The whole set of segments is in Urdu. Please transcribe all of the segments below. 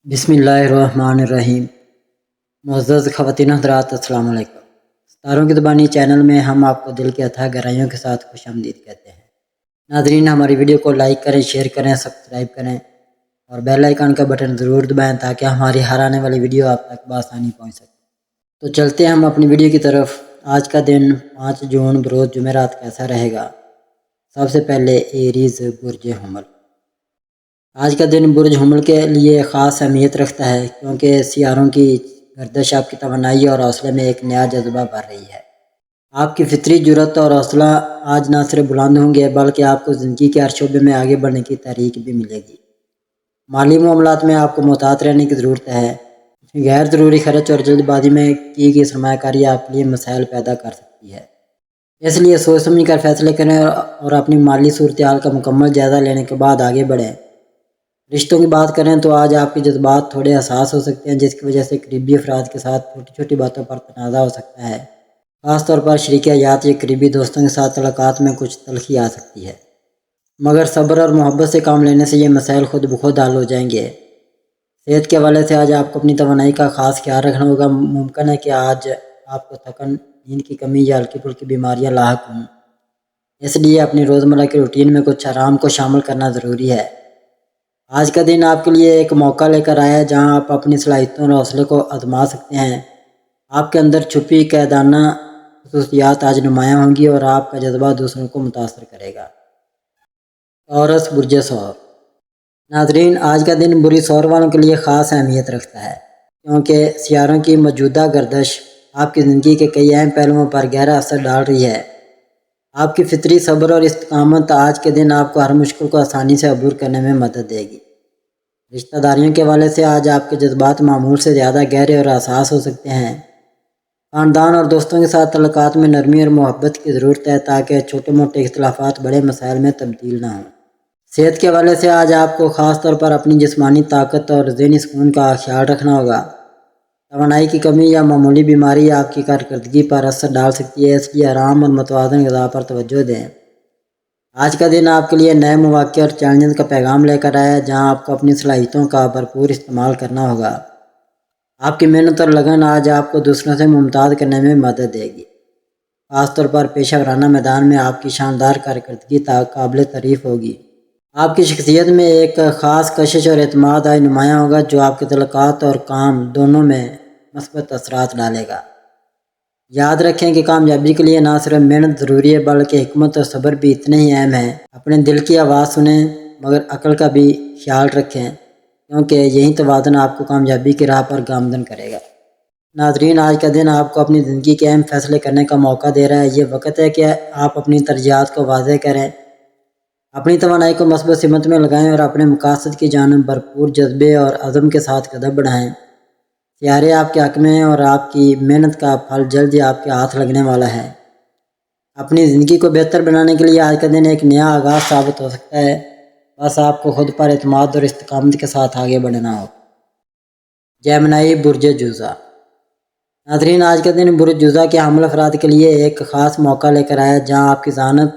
بسم اللہ الرحمن الرحیم۔ معزز خواتین حضرات، السلام علیکم۔ ستاروں کی زبانی چینل میں ہم آپ کو دل کے اتھاہ گہرائیوں کے ساتھ خوش آمدید کہتے ہیں۔ ناظرین، ہماری ویڈیو کو لائک کریں، شیئر کریں، سبسکرائب کریں اور بیل آئیکن کا بٹن ضرور دبائیں تاکہ ہماری ہر آنے والی ویڈیو آپ تک بآسانی پہنچ سکے۔ تو چلتے ہیں ہم اپنی ویڈیو کی طرف۔ آج کا دن 5 جون بروز جمعرات کیسا رہے گا؟ سب سے پہلے ایریز برج حمل۔ آج کا دن برج حمل کے لیے خاص اہمیت رکھتا ہے کیونکہ سیاروں کی گردش آپ کی توانائی اور حوصلے میں ایک نیا جذبہ بھر رہی ہے۔ آپ کی فطری جرأت اور حوصلہ آج نہ صرف بلند ہوں گے بلکہ آپ کو زندگی کے ہر شعبے میں آگے بڑھنے کی تحریک بھی ملے گی۔ مالی معاملات میں آپ کو محتاط رہنے کی ضرورت ہے۔ غیر ضروری خرچ اور جلد بازی میں کی گئی سرمایہ کاری آپ کے لیے مسائل پیدا کر سکتی ہے، اس لیے سوچ سمجھ کر فیصلے کریں اور اپنی مالی صورتحال کا مکمل جائزہ لینے کے بعد آگے بڑھیں۔ رشتوں کی بات کریں تو آج آپ کے جذبات تھوڑے حساس ہو سکتے ہیں، جس کی وجہ سے قریبی افراد کے ساتھ چھوٹی چھوٹی باتوں پر تنازع ہو سکتا ہے۔ خاص طور پر شریک حیات یا قریبی دوستوں کے ساتھ تعلقات میں کچھ تلخی آ سکتی ہے، مگر صبر اور محبت سے کام لینے سے یہ مسائل خود بخود حل ہو جائیں گے۔ صحت کے حوالے سے آج آپ کو اپنی توانائی کا خاص خیال رکھنا ہوگا۔ ممکن ہے کہ آج آپ کو تھکن، نیند کی کمی یا ہلکی پھلکی بیماریاں لاحق ہوں، اس لیے اپنی روزمرہ کی روٹین میں کچھ آرام کو شامل کرنا ضروری ہے۔ آج کا دن آپ کے لیے ایک موقع لے کر آیا ہے جہاں آپ اپنی صلاحیتوں اور حوصلے کو آزما سکتے ہیں۔ آپ کے اندر چھپی قائدانہ خصوصیات آج نمایاں ہوں گی اور آپ کا جذبہ دوسروں کو متاثر کرے گا۔ عورس برج ثور۔ ناظرین، آج کا دن برج ثور والوں کے لیے خاص اہمیت رکھتا ہے کیونکہ سیاروں کی موجودہ گردش آپ کی زندگی کے کئی اہم پہلوؤں پر گہرا اثر ڈال رہی ہے۔ آپ کی فطری صبر اور استقامت آج کے دن آپ کو ہر مشکل کو آسانی سے عبور کرنے میں مدد دے گی۔ رشتہ داریوں کے حوالے سے آج آپ کے جذبات معمول سے زیادہ گہرے اور حساس ہو سکتے ہیں۔ خاندان اور دوستوں کے ساتھ تعلقات میں نرمی اور محبت کی ضرورت ہے تاکہ چھوٹے موٹے اختلافات بڑے مسائل میں تبدیل نہ ہوں۔ صحت کے حوالے سے آج آپ کو خاص طور پر اپنی جسمانی طاقت اور ذہنی سکون کا خیال رکھنا ہوگا۔ توانائی کی کمی یا معمولی بیماری آپ کی کارکردگی پر اثر ڈال سکتی ہے، اس لیے آرام اور متوازن غذا پر توجہ دیں۔ آج کا دن آپ کے لیے نئے مواقع اور چیلنجز کا پیغام لے کر آیا ہے جہاں آپ کو اپنی صلاحیتوں کا بھرپور استعمال کرنا ہوگا۔ آپ کی محنت اور لگن آج آپ کو دوسروں سے ممتاز کرنے میں مدد دے گی۔ خاص طور پر پیشہ ورانہ میدان میں آپ کی شاندار کارکردگی قابل تعریف ہوگی۔ آپ کی شخصیت میں ایک خاص کشش اور اعتماد آج نمایاں ہوگا جو آپ کے تعلقات اور کام دونوں میں مثبت اثرات ڈالے گا۔ یاد رکھیں کہ کامیابی کے لیے نہ صرف محنت ضروری ہے بلکہ حکمت اور صبر بھی اتنے ہی اہم ہیں۔ اپنے دل کی آواز سنیں مگر عقل کا بھی خیال رکھیں کیونکہ یہی توازن آپ کو کامیابی کی راہ پر گامزن کرے گا۔ ناظرین، آج کا دن آپ کو اپنی زندگی کے اہم فیصلے کرنے کا موقع دے رہا ہے۔ یہ وقت ہے کہ آپ اپنی ترجیحات کو واضح کریں، اپنی توانائی کو مثبت سمت میں لگائیں اور اپنے مقاصد کی جانب بھرپور جذبے اور عزم کے ساتھ قدم بڑھائیں۔ سیارے آپ کے حق میں ہیں اور آپ کی محنت کا پھل جلد ہی آپ کے ہاتھ لگنے والا ہے۔ اپنی زندگی کو بہتر بنانے کے لیے آج کا دن ایک نیا آغاز ثابت ہو سکتا ہے، بس آپ کو خود پر اعتماد اور استقامت کے ساتھ آگے بڑھنا ہو۔ جیمنائی برج جوزا۔ ناظرین، آج کا دن برج جوزا کے حامل افراد کے لیے ایک خاص موقع لے کر آیا جہاں آپ کی ذہانت،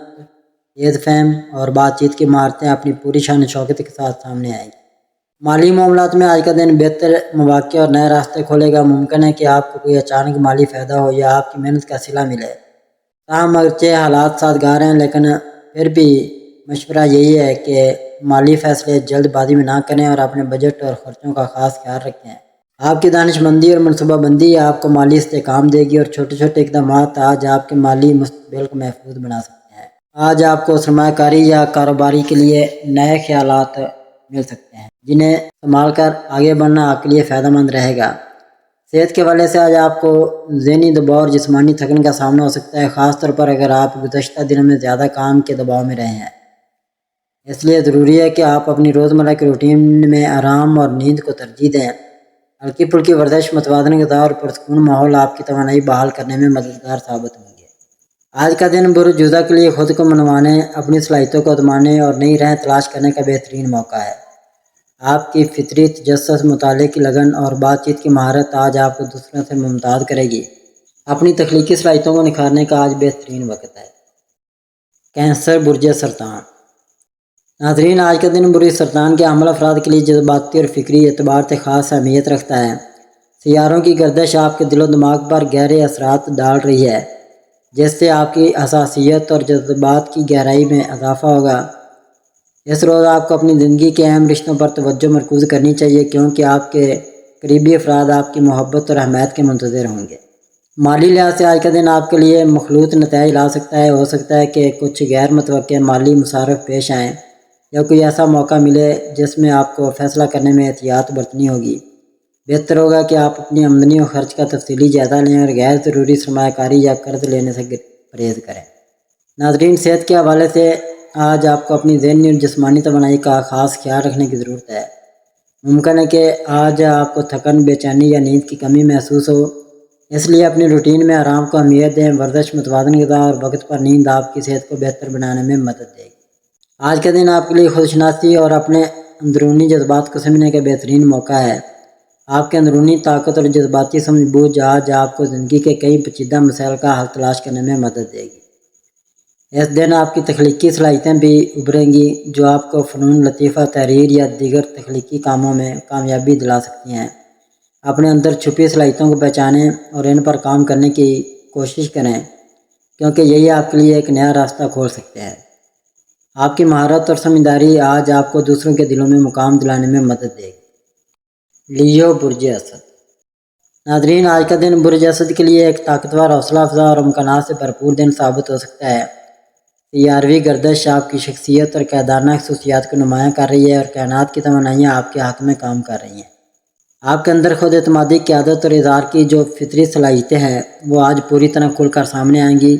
تیز فہم اور بات چیت کی مہارتیں اپنی پوری شان و شوکت کے ساتھ سامنے آئیں گی۔ مالی معاملات میں آج کا دن بہتر مواقع اور نئے راستے کھولے گا۔ ممکن ہے کہ آپ کو کوئی اچانک مالی فائدہ ہو یا آپ کی محنت کا صلہ ملے۔ تاہم اگرچہ حالات سازگار ہیں لیکن پھر بھی مشورہ یہی ہے کہ مالی فیصلے جلد بازی میں نہ کریں اور اپنے بجٹ اور خرچوں کا خاص خیال رکھیں۔ آپ کی دانش مندی اور منصوبہ بندی آپ کو مالی استحکام دے گی اور چھوٹے چھوٹے اقدامات آج آپ کے مالی مستقبل کو محفوظ بنا سکتے ہیں۔ آج آپ کو سرمایہ کاری یا کاروباری کے لیے نئے خیالات مل سکتے ہیں جنہیں استعمال کر آگے بڑھنا آپ کے لیے فائدہ مند رہے گا۔ صحت کے حوالے سے آج آپ کو ذہنی دباؤ اور جسمانی تھکن کا سامنا ہو سکتا ہے، خاص طور پر اگر آپ گزشتہ دنوں میں زیادہ کام کے دباؤ میں رہے ہیں۔ اس لیے ضروری ہے کہ آپ اپنی روزمرہ کی روٹین میں آرام اور نیند کو ترجیح دیں۔ ہلکی پھلکی ورزش، متوازن غذا اور پرسکون ماحول آپ کی توانائی بحال کرنے میں مددگار ثابت ہوں گے۔ آج کا دن برج جوزا کے لیے خود کو منوانے، اپنی صلاحیتوں کو آزمانے اور نئی راہیں تلاش کرنے کا بہترین موقع ہے۔ آپ کی فطری تجسس، مطالعے کی لگن اور بات چیت کی مہارت آج آپ کو دوسروں سے ممتاز کرے گی۔ اپنی تخلیقی صلاحیتوں کو نکھارنے کا آج بہترین وقت ہے۔ کینسر برج سرطان۔ ناظرین، آج کا دن برج سرطان کے حاملہ افراد کے لیے جذباتی اور فکری اعتبار سے خاص اہمیت رکھتا ہے۔ سیاروں کی گردش آپ کے دل و دماغ پر گہرے اثرات ڈال رہی ہے، جس سے آپ کی حساسیت اور جذبات کی گہرائی میں اضافہ ہوگا۔ اس روز آپ کو اپنی زندگی کے اہم رشتوں پر توجہ مرکوز کرنی چاہیے، کیونکہ آپ کے قریبی افراد آپ کی محبت اور حمایت کے منتظر ہوں گے۔ مالی لحاظ سے آج کا دن آپ کے لیے مخلوط نتائج لا سکتا ہے۔ ہو سکتا ہے کہ کچھ غیر متوقع مالی مصارف پیش آئیں یا کوئی ایسا موقع ملے جس میں آپ کو فیصلہ کرنے میں احتیاط برتنی ہوگی۔ بہتر ہوگا کہ آپ اپنی آمدنی اور خرچ کا تفصیلی جائزہ لیں اور غیر ضروری سرمایہ کاری یا قرض لینے سے پرہیز کریں۔ ناظرین، صحت کے حوالے سے آج آپ کو اپنی ذہنی اور جسمانی توانائی کا خاص خیال رکھنے کی ضرورت ہے۔ ممکن ہے کہ آج آپ کو تھکن، بے چینی یا نیند کی کمی محسوس ہو، اس لیے اپنی روٹین میں آرام کو اہمیت دیں۔ ورزش، متوازن غذا اور وقت پر نیند آپ کی صحت کو بہتر بنانے میں مدد دے گی۔ آج کا دن آپ کے لیے خودشناسی اور اپنے اندرونی جذبات کو سمجھنے کا بہترین موقع ہے۔ آپ کے اندرونی طاقت اور جذباتی سمجھ بوجھ آج آپ کو زندگی کے کئی پیچیدہ مسائل کا حل تلاش کرنے میں مدد دے گی۔ اس دن آپ کی تخلیقی صلاحیتیں بھی ابھریں گی، جو آپ کو فنون لطیفہ، تحریر یا دیگر تخلیقی کاموں میں کامیابی دلا سکتی ہیں۔ اپنے اندر چھپی صلاحیتوں کو پہچانیں اور ان پر کام کرنے کی کوشش کریں، کیونکہ یہی آپ کے لیے ایک نیا راستہ کھول سکتے ہیں۔ آپ کی مہارت اور سمجھداری آج آپ کو دوسروں کے دلوں میں مقام دلانے میں مدد دے گی۔ لیو، برج اسد۔ ناظرین، آج کا دن برج اسد کے لیے ایک طاقتور، حوصلہ افزا اور امکانات سے بھرپور دن ثابت ہو سکتا ہے۔ سیاروی گردش آپ کی شخصیت اور قائدانہ خصوصیات کو نمایاں کر رہی ہے اور کائنات کی توانائیاں آپ کے حق میں کام کر رہی ہیں۔ آپ کے اندر خود اعتمادی، قیادت اور اظہار کی جو فطری صلاحیتیں ہیں وہ آج پوری طرح کھل کر سامنے آئیں گی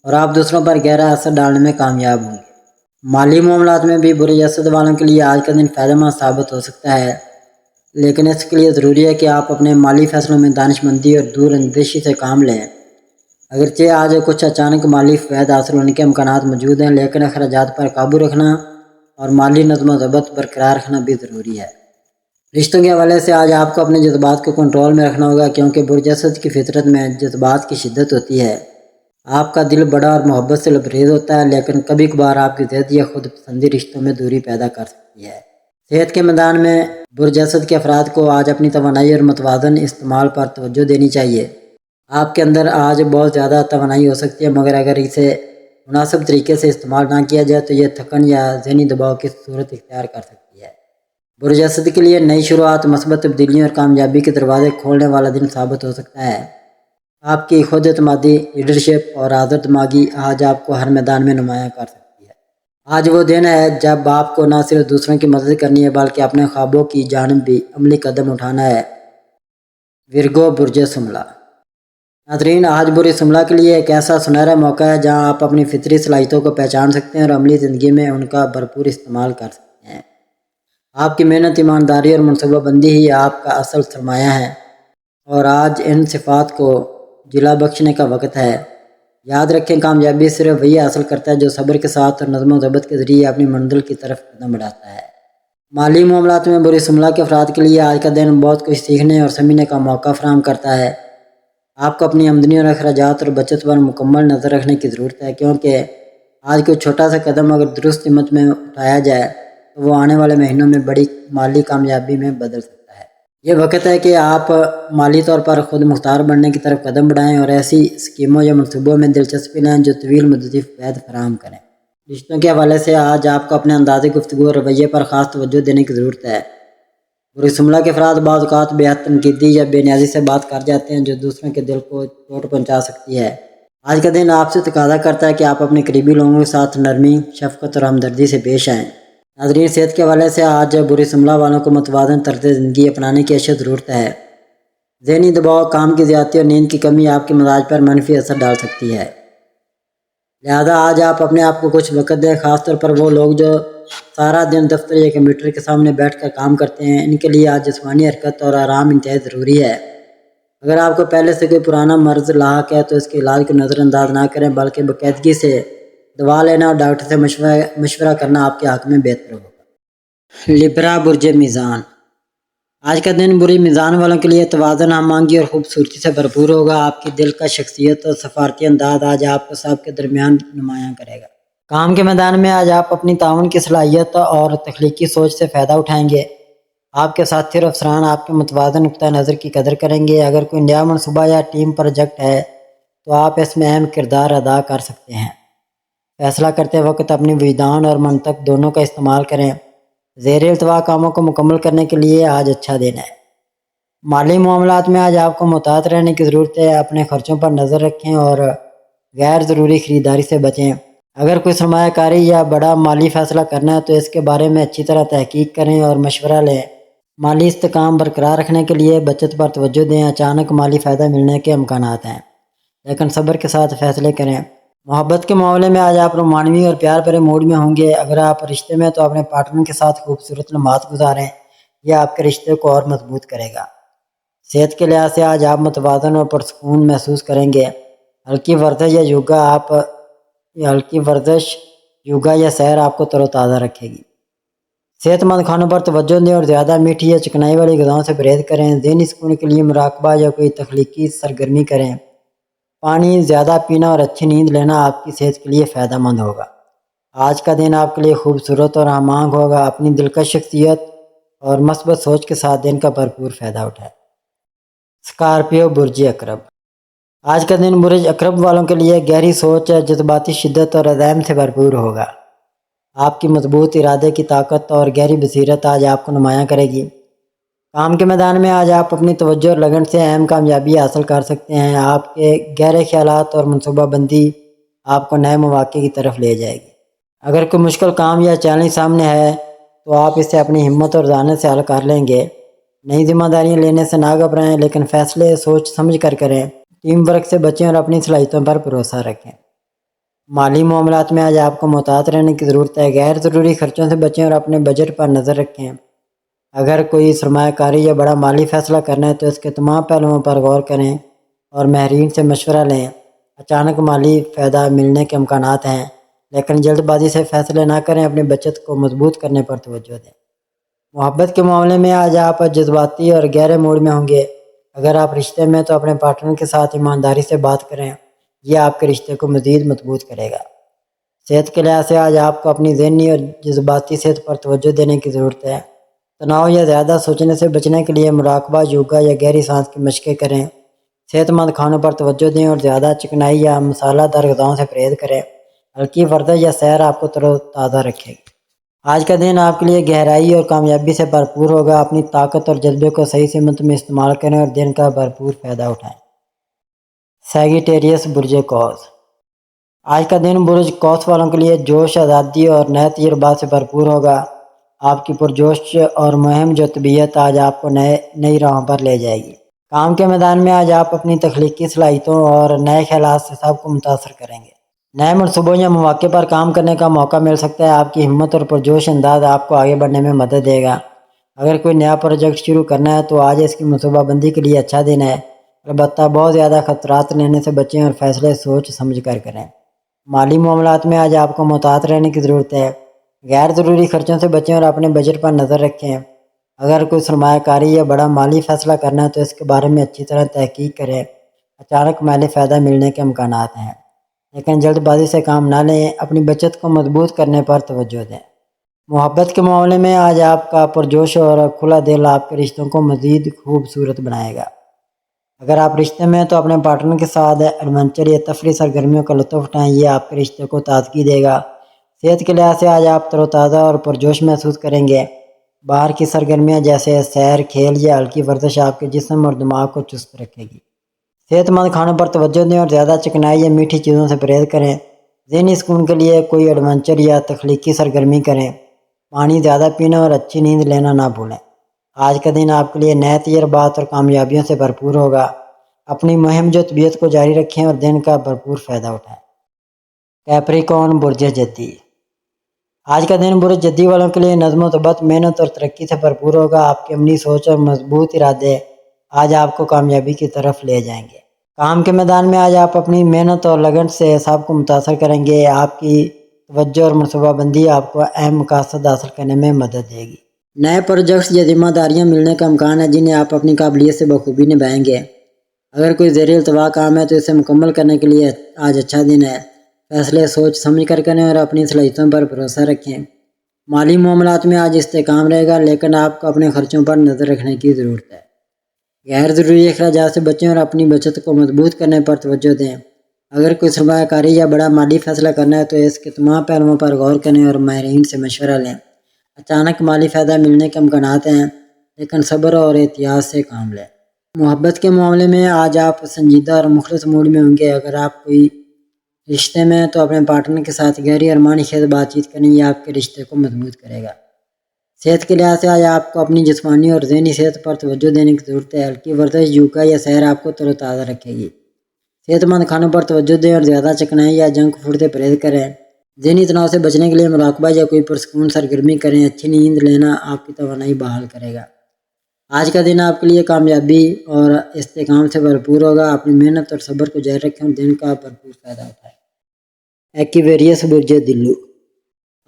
اور آپ دوسروں پر گہرا اثر ڈالنے میں کامیاب ہوں گے۔ مالی معاملات میں بھی برج اسد والوں کے لیے آج کا دن فائدہ مند ثابت ہو سکتا ہے، لیکن اس کے لیے ضروری ہے کہ آپ اپنے مالی فیصلوں میں دانش مندی اور دور اندیشی سے کام لیں۔ اگرچہ آج کچھ اچانک مالی فوائد حاصل ہونے کے امکانات موجود ہیں، لیکن اخراجات پر قابو رکھنا اور مالی نظم و ضبط برقرار رکھنا بھی ضروری ہے۔ رشتوں کے حوالے سے آج آپ کو اپنے جذبات کو کنٹرول میں رکھنا ہوگا، کیونکہ برج اسد کی فطرت میں جذبات کی شدت ہوتی ہے۔ آپ کا دل بڑا اور محبت سے لبریز ہوتا ہے، لیکن کبھی کبھار آپ کی ضد یا خود پسندی رشتوں میں دوری پیدا کر سکتی ہے۔ صحت کے میدان میں برج اسد کے افراد کو آج اپنی توانائی اور متوازن استعمال پر توجہ دینی چاہیے۔ آپ کے اندر آج بہت زیادہ توانائی ہو سکتی ہے، مگر اگر اسے مناسب طریقے سے استعمال نہ کیا جائے تو یہ تھکن یا ذہنی دباؤ کی صورت اختیار کر سکتی ہے۔ برج اسد کے لیے نئی شروعات، مثبت تبدیلیوں اور کامیابی کے دروازے کھولنے والا دن ثابت ہو سکتا ہے۔ آپ کی خود اعتمادی، لیڈرشپ اور حاضر دماغی آج آپ کو ہر میدان میں نمایاں کر سکتی ہے۔ آج وہ دن ہے جب آپ کو نہ صرف دوسروں کی مدد کرنی ہے بلکہ اپنے خوابوں کی جانب بھی عملی قدم اٹھانا ہے۔ ورگو، برج سملہ۔ ناظرین، آج برج سملہ کے لیے ایک ایسا سنہرا موقع ہے جہاں آپ اپنی فطری صلاحیتوں کو پہچان سکتے ہیں اور عملی زندگی میں ان کا بھرپور استعمال کر سکتے ہیں۔ آپ کی محنت، ایمانداری اور منصوبہ بندی ہی آپ کا اصل سرمایہ ہے اور آج ان صفات کو جلا بخشنے کا وقت ہے۔ یاد رکھیں، کامیابی صرف وہی حاصل کرتا ہے جو صبر کے ساتھ اور نظم و ضبط کے ذریعے اپنی منزل کی طرف قدم بڑھاتا ہے۔ مالی معاملات میں برج سملہ کے افراد کے لیے آج کا دن بہت کچھ سیکھنے اور سمجھنے کا موقع فراہم کرتا ہے۔ آپ کو اپنی آمدنی اور اخراجات اور بچت پر مکمل نظر رکھنے کی ضرورت ہے، کیونکہ آج کوئی چھوٹا سا قدم اگر درست سمت میں اٹھایا جائے تو وہ آنے والے مہینوں میں بڑی مالی کامیابی میں بدل سکتا ہے۔ یہ وقت ہے کہ آپ مالی طور پر خود مختار بننے کی طرف قدم بڑھائیں اور ایسی اسکیموں یا منصوبوں میں دلچسپی لیں جو طویل مدتی فوائد فراہم کریں۔ رشتوں کے حوالے سے آج آپ کو اپنے انداز گفتگو اور رویے پر خاص توجہ دینے کی ضرورت ہے۔ برج سملہ کے افراد بعض اوقات بے حد تنقیدی یا بے نیازی سے بات کر جاتے ہیں جو دوسروں کے دل کو چوٹ پہنچا سکتی ہے۔ آج کا دن آپ سے تقاضا کرتا ہے کہ آپ اپنے قریبی لوگوں کے ساتھ نرمی، شفقت اور ہمدردی سے پیش آئیں۔ ناظرین، صحت کے حوالے سے آج برج سملہ والوں کو متوازن طرز زندگی اپنانے کی اشد ضرورت ہے۔ ذہنی دباؤ، کام کی زیادتی اور نیند کی کمی آپ کے مزاج پر منفی اثر ڈال سکتی ہے، لہذا آج آپ اپنے آپ کو کچھ وقت دیں۔ خاص طور پر وہ لوگ جو سارا دن دفتر یا کمپیوٹر کے سامنے بیٹھ کر کام کرتے ہیں، ان کے لیے آج جسمانی حرکت اور آرام انتہائی ضروری ہے۔ اگر آپ کو پہلے سے کوئی پرانا مرض لاحق ہے تو اس کے علاج کو نظر انداز نہ کریں، بلکہ باقاعدگی سے دوا لینا اور ڈاکٹر سے مشورہ کرنا آپ کے حق میں بہتر ہوگا۔ لبرا، برج میزان۔ آج کا دن برج میزان والوں کے لیے توازن، ہم آہنگی اور خوبصورتی سے بھرپور ہوگا۔ آپ کی دلکش شخصیت اور سفارتی انداز آج آپ کو سب کے درمیان نمایاں کرے گا۔ کام کے میدان میں آج آپ اپنی تعاون کی صلاحیت اور تخلیقی سوچ سے فائدہ اٹھائیں گے۔ آپ کے ساتھی اور افسران آپ کے متوازن نقطہ نظر کی قدر کریں گے۔ اگر کوئی نیا منصوبہ یا ٹیم پروجیکٹ ہے تو آپ اس میں اہم کردار ادا کر سکتے ہیں۔ فیصلہ کرتے وقت اپنی وجدان اور منطق دونوں کا استعمال کریں۔ زیر التوا کاموں کو مکمل کرنے کے لیے آج اچھا دن ہے۔ مالی معاملات میں آج آپ کو محتاط رہنے کی ضرورت ہے۔ اپنے خرچوں پر نظر رکھیں اور غیر ضروری خریداری سے بچیں۔ اگر کوئی سرمایہ کاری یا بڑا مالی فیصلہ کرنا ہے تو اس کے بارے میں اچھی طرح تحقیق کریں اور مشورہ لیں۔ مالی استحکام برقرار رکھنے کے لیے بچت پر توجہ دیں۔ اچانک مالی فائدہ ملنے کے امکانات ہیں، لیکن صبر کے ساتھ فیصلے کریں۔ محبت کے معاملے میں آج آپ رومانوی اور پیار بھرے موڈ میں ہوں گے۔ اگر آپ رشتے میں تو اپنے پارٹنر کے ساتھ خوبصورت لمحات گزاریں، یہ آپ کے رشتے کو اور مضبوط کرے گا۔ صحت کے لحاظ سے آج آپ متوازن اور پرسکون محسوس کریں گے۔ ہلکی ورزش یوگا یا سیر آپ کو تر و تازہ رکھے گی۔ صحت مند کھانوں پر توجہ دیں اور زیادہ میٹھی یا چکنائی والی غذاؤں سے پرہیز کریں۔ ذہنی سکون کے لیے مراقبہ یا کوئی تخلیقی سرگرمی کریں۔ پانی زیادہ پینا اور اچھی نیند لینا آپ کی صحت کے لیے فائدہ مند ہوگا۔ آج کا دن آپ کے لیے خوبصورت اور ہم آہنگ ہوگا۔ اپنی دلکش شخصیت اور مثبت سوچ کے ساتھ دن کا بھرپور فائدہ اٹھائیں۔ اسکارپیو برج اقرب۔ آج کا دن برج اقرب والوں کے لیے گہری سوچ، جذباتی شدت اور عزائم سے بھرپور ہوگا۔ آپ کی مضبوط ارادے کی طاقت اور گہری بصیرت آج آپ کو نمایاں کرے گی۔ کام کے میدان میں آج آپ اپنی توجہ اور لگن سے اہم کامیابی حاصل کر سکتے ہیں۔ آپ کے گہرے خیالات اور منصوبہ بندی آپ کو نئے مواقع کی طرف لے جائے گی۔ اگر کوئی مشکل کام یا چیلنج سامنے ہے تو آپ اسے اپنی ہمت اور ذہانت سے حل کر لیں گے۔ نئی ذمہ داریاں لینے سے نہ گھبرائیں، لیکن فیصلے سوچ سمجھ کر کریں۔ ٹیم ورک سے بچیں اور اپنی صلاحیتوں پر بھروسہ رکھیں۔ مالی معاملات میں آج آپ کو محتاط رہنے کی ضرورت ہے۔ غیر ضروری خرچوں سے بچیں اور اپنے بجٹ پر نظر رکھیں۔ اگر کوئی سرمایہ کاری یا بڑا مالی فیصلہ کرنا ہے تو اس کے تمام پہلوؤں پر غور کریں اور ماہرین سے مشورہ لیں۔ اچانک مالی فائدہ ملنے کے امکانات ہیں، لیکن جلد بازی سے فیصلے نہ کریں۔ اپنی بچت کو مضبوط کرنے پر توجہ دیں۔ محبت کے معاملے میں آج آپ جذباتی اور گہرے موڈ میں ہوں گے۔ اگر آپ رشتے میں تو اپنے پارٹنر کے ساتھ ایمانداری سے بات کریں، یہ آپ کے رشتے کو مزید مضبوط کرے گا۔ صحت کے لحاظ سے آج آپ کو اپنی ذہنی اور جذباتی صحت پر توجہ دینے کی ضرورت ہے۔ تناؤ یا زیادہ سوچنے سے بچنے کے لیے مراقبہ، یوگا یا گہری سانس کی مشقیں کریں۔ صحت مند کھانوں پر توجہ دیں اور زیادہ چکنائی یا مسالہ دار غذاؤں سے پرہیز کریں۔ ہلکی ورزش یا سیر آپ کو تر و تازہ رکھے گی۔ آج کا دن آپ کے لیے گہرائی اور کامیابی سے بھرپور ہوگا۔ اپنی طاقت اور جذبے کو صحیح سمت میں استعمال کریں اور دن کا بھرپور فائدہ اٹھائیں۔ سیگیٹیریس برج قوس۔ آج کا دن برج قوس والوں کے لیے جوش، آزادی اور نئے تجربات سے بھرپور ہوگا۔ آپ کی پرجوش اور مہم جو طبیعت آج آپ کو نئی راہوں پر لے جائے گی۔ کام کے میدان میں آج آپ اپنی تخلیقی صلاحیتوں اور نئے خیالات سے سب کو متاثر کریں گے۔ نئے منصوبوں یا مواقع پر کام کرنے کا موقع مل سکتا ہے۔ آپ کی ہمت اور پرجوش انداز آپ کو آگے بڑھنے میں مدد دے گا۔ اگر کوئی نیا پروجیکٹ شروع کرنا ہے تو آج اس کی منصوبہ بندی کے لیے اچھا دن ہے۔ البتہ بہت زیادہ خطرات لینے سے بچیں اور فیصلے سوچ سمجھ کر کریں۔ مالی معاملات میں آج آپ کو محتاط رہنے کی ضرورت ہے۔ غیر ضروری خرچوں سے بچیں اور اپنے بجٹ پر نظر رکھیں۔ اگر کوئی سرمایہ کاری یا بڑا مالی فیصلہ کرنا ہے تو اس کے بارے میں اچھی طرح تحقیق کریں۔ اچانک مالی فائدہ ملنے کے امکانات ہیں، لیکن جلد بازی سے کام نہ لیں۔ اپنی بچت کو مضبوط کرنے پر توجہ دیں۔ محبت کے معاملے میں آج آپ کا پرجوش اور کھلا دل آپ کے رشتوں کو مزید خوبصورت بنائے گا۔ اگر آپ رشتے میں تو اپنے پارٹنر کے ساتھ ایڈونچر یا تفریح سرگرمیوں کا لطف اٹھائیں، یہ آپ کے رشتے کو تازگی دے گا۔ صحت کے لحاظ سے آج آپ تر و تازہ اور پرجوش محسوس کریں گے۔ باہر کی سرگرمیاں جیسے سیر، کھیل یا ہلکی ورزش آپ کے جسم اور دماغ کو چست رکھے گی۔ صحت مند کھانوں پر توجہ دیں اور زیادہ چکنائی یا میٹھی چیزوں سے پرہیز کریں۔ ذہنی سکون کے لیے کوئی ایڈونچر یا تخلیقی سرگرمی کریں۔ پانی زیادہ پینا اور اچھی نیند لینا نہ بھولیں۔ آج کا دن آپ کے لیے نئے تجربات اور کامیابیوں سے بھرپور ہوگا۔ اپنی مہم جو طبیعت کو جاری رکھیں اور دن کا بھرپور فائدہ اٹھائیں۔ کیپریکارن برج جدی۔ آج کا دن برج جدی والوں کے لیے نظم و ضبط، محنت اور ترقی سے بھرپور ہوگا۔ آپ کی عملی سوچ اور مضبوط ارادے آج آپ کو کامیابی کی طرف لے جائیں گے۔ کام کے میدان میں آج آپ اپنی محنت اور لگن سے سب کو متاثر کریں گے۔ آپ کی توجہ اور منصوبہ بندی آپ کو اہم مقاصد حاصل کرنے میں مدد دے گی۔ نئے پروجیکٹس یا ذمہ داریاں ملنے کا امکان ہے جنہیں آپ اپنی قابلیت سے بخوبی نبھائیں گے۔ اگر کوئی زیر التوا کام ہے تو اسے مکمل کرنے کے لیے آج اچھا دن ہے۔ فیصلے سوچ سمجھ کر کریں اور اپنی صلاحیتوں پر بھروسہ رکھیں۔ مالی معاملات میں آج استحکام رہے گا، لیکن آپ کو اپنے خرچوں پر نظر رکھنے کی ضرورت ہے۔ غیر ضروری اخراجات سے بچیں اور اپنی بچت کو مضبوط کرنے پر توجہ دیں۔ اگر کوئی سرمایہ کاری یا بڑا مالی فیصلہ کرنا ہے تو اس کے تمام پہلوؤں پر غور کریں اور ماہرین سے مشورہ لیں۔ اچانک مالی فائدہ ملنے کے امکانات ہیں، لیکن صبر اور احتیاط سے کام لیں۔ محبت کے معاملے میں آج آپ سنجیدہ اور مخلص موڈ میں ہوں گے۔ اگر آپ کوئی رشتے میں ہیں تو اپنے پارٹنر کے ساتھ گہری اور معنی خیز بات چیت کریں، یہ آپ کے رشتے کو مضبوط کرے گا۔ صحت کے لحاظ سے آج آپ کو اپنی جسمانی اور ذہنی صحت پر توجہ دینے کی ضرورت ہے۔ ہلکی ورزش، یوگا یا سیر آپ کو تر و تازہ رکھے گی۔ صحت مند کھانوں پر توجہ دیں اور زیادہ چکنائی یا جنک فوڈ سے پرہیز کریں۔ ذہنی تناؤ سے بچنے کے لیے مراقبہ یا کوئی پرسکون سرگرمی کریں۔ اچھی نیند لینا آپ کی توانائی بحال کرے گا۔ آج کا دن آپ کے لیے کامیابی اور استحکام سے بھرپور ہوگا۔ اپنی محنت اور صبر کو جاری رکھیں اور دن کا بھرپور فائدہ اٹھائیں۔ ایکویریس برج دلو۔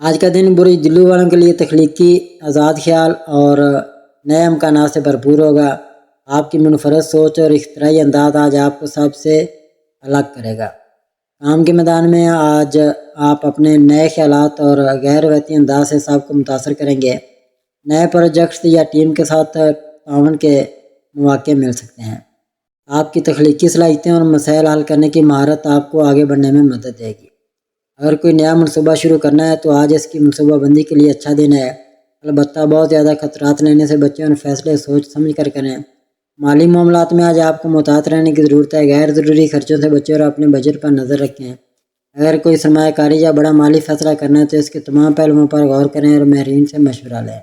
آج کا دن برج دلو والوں کے لیے تخلیقی، آزاد خیال اور نئے امکانات سے بھرپور ہوگا۔ آپ کی منفرد سوچ اور اختراعی انداز آج آپ کو سب سے الگ کرے گا۔ کام کے میدان میں آج آپ اپنے نئے خیالات اور غیر روایتی انداز سے سب کو متاثر کریں گے۔ نئے پروجیکٹس یا ٹیم کے ساتھ تعاون کے مواقع مل سکتے ہیں۔ آپ کی تخلیقی صلاحیتیں اور مسائل حل کرنے کی مہارت آپ کو آگے بڑھنے میں مدد دے گی۔ اگر کوئی نیا منصوبہ شروع کرنا ہے تو آج اس کی منصوبہ بندی کے لیے اچھا دن ہے۔ البتہ بہت زیادہ خطرات لینے سے بچیں اور فیصلے سوچ سمجھ کر کریں۔ مالی معاملات میں آج آپ کو محتاط رہنے کی ضرورت ہے۔ غیر ضروری خرچوں سے بچیں اور اپنے بجٹ پر نظر رکھیں۔ اگر کوئی سرمایہ کاری یا بڑا مالی فیصلہ کرنا ہے تو اس کے تمام پہلوؤں پر غور کریں اور ماہرین سے مشورہ لیں۔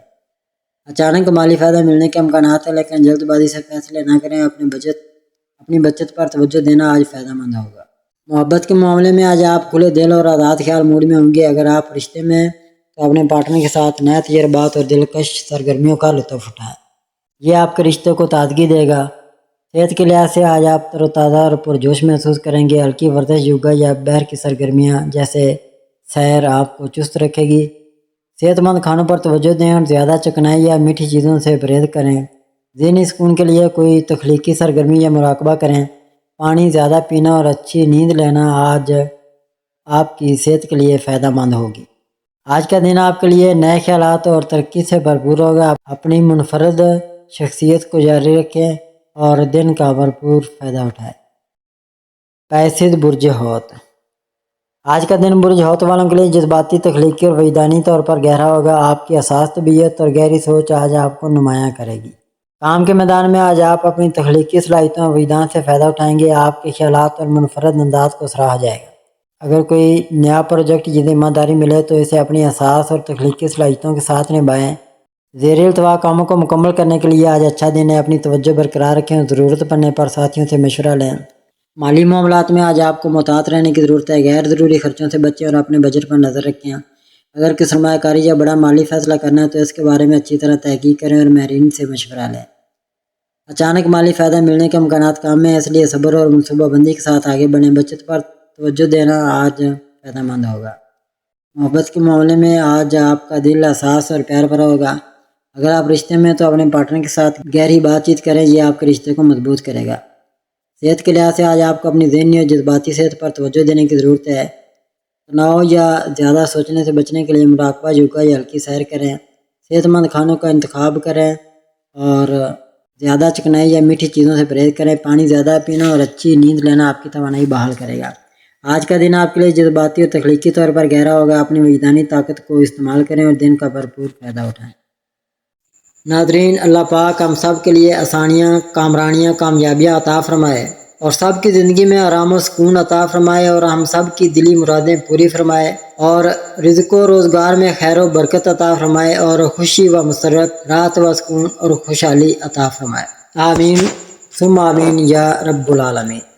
اچانک مالی فائدہ ملنے کے امکانات ہیں، لیکن جلد بازی سے فیصلے نہ کریں۔ اپنی بچت پر توجہ دینا آج فائدہ مند ہوگا۔ محبت کے معاملے میں آج آپ کھلے دل اور آزاد خیال موڈ میں ہوں گے۔ اگر آپ رشتے میں تو اپنے پارٹنر کے ساتھ نئے تجربات اور دلکش سرگرمیوں کا لطف اٹھائیں، یہ آپ کے رشتے کو تازگی دے گا۔ صحت کے لحاظ سے آج آپ تر و تازہ اور پرجوش محسوس کریں گے۔ ہلکی ورزش، یوگا یا باہر کی سرگرمیاں جیسے سیر آپ کو چست رکھے گی۔ صحت مند کھانوں پر توجہ دیں اور زیادہ چکنائی یا میٹھی چیزوں سے پرہیز کریں۔ ذہنی سکون کے لیے کوئی تخلیقی سرگرمی یا مراقبہ کریں۔ پانی زیادہ پینا اور اچھی نیند لینا آج آپ کی صحت کے لیے فائدہ مند ہوگی۔ آج کا دن آپ کے لیے نئے خیالات اور ترقی سے بھرپور ہوگا۔ اپنی منفرد شخصیت کو جاری رکھیں اور دن کا بھرپور فائدہ اٹھائیں۔ پیسد برج حوت۔ آج کا دن برج حوت والوں کے لیے جذباتی، تخلیقی اور وجدانی طور پر گہرا ہوگا۔ آپ کی حساس طبیعت اور گہری سوچ آج آپ کو نمایاں کرے گی۔ کام کے میدان میں آج آپ اپنی تخلیقی صلاحیتوں اور وجدان سے فائدہ اٹھائیں گے۔ آپ کے خیالات اور منفرد انداز کو سراہا جائے گا۔ اگر کوئی نیا پروجیکٹ یا ذمہ داری ملے تو اسے اپنی حساس اور تخلیقی صلاحیتوں کے ساتھ نبھائیں۔ زیر التوا کاموں کو مکمل کرنے کے لیے آج اچھا دن ہے۔ اپنی توجہ برقرار رکھیں اور ضرورت پڑنے پر ساتھیوں سے مشورہ لیں۔ مالی معاملات میں آج آپ کو محتاط رہنے کی ضرورت ہے۔ غیر ضروری خرچوں سے بچیں اور اپنے بجٹ پر نظر رکھیں۔ اگر کوئی سرمایہ کاری یا بڑا مالی فیصلہ کرنا ہے تو اس کے بارے میں اچھی طرح تحقیق کریں اور ماہرین سے مشورہ لیں۔ اچانک مالی فائدہ ملنے کے امکانات کم ہیں، اس لیے صبر اور منصوبہ بندی کے ساتھ آگے بڑھیں۔ بچت پر توجہ دینا آج فائدہ مند ہوگا۔ محبت کے معاملے میں آج آپ کا دل حساس اور پیار بھرا ہوگا۔ اگر آپ رشتے میں تو اپنے پارٹنر کے ساتھ گہری بات چیت کریں، یہ آپ کے رشتے کو مضبوط کرے گا۔ صحت کے لحاظ سے آج آپ کو اپنی ذہنی اور جذباتی صحت پر توجہ دینے کی ضرورت ہے۔ تناؤ یا زیادہ سوچنے سے بچنے کے لیے مراقبہ، یوگا یا ہلکی سیر کریں۔ صحت مند کھانوں کا انتخاب کریں اور زیادہ چکنائی یا میٹھی چیزوں سے پرہیز کریں۔ پانی زیادہ پینا اور اچھی نیند لینا آپ کی توانائی بحال کرے گا۔ آج کا دن آپ کے لیے جذباتی اور تخلیقی طور پر گہرا ہوگا۔ اپنی وجدانی طاقت کو استعمال کریں اور دن کا بھرپور فائدہ اٹھائیں۔ ناظرین، اللہ پاک ہم سب کے لیے آسانیاں، کامرانیاں، کامیابیاں عطا فرمائے اور سب کی زندگی میں آرام و سکون عطا فرمائے اور ہم سب کی دلی مرادیں پوری فرمائے اور رزق و روزگار میں خیر و برکت عطا فرمائے اور خوشی و مسرت، راحت و سکون اور خوشحالی عطا فرمائے۔ آمین ثم آمین یا رب العالمین۔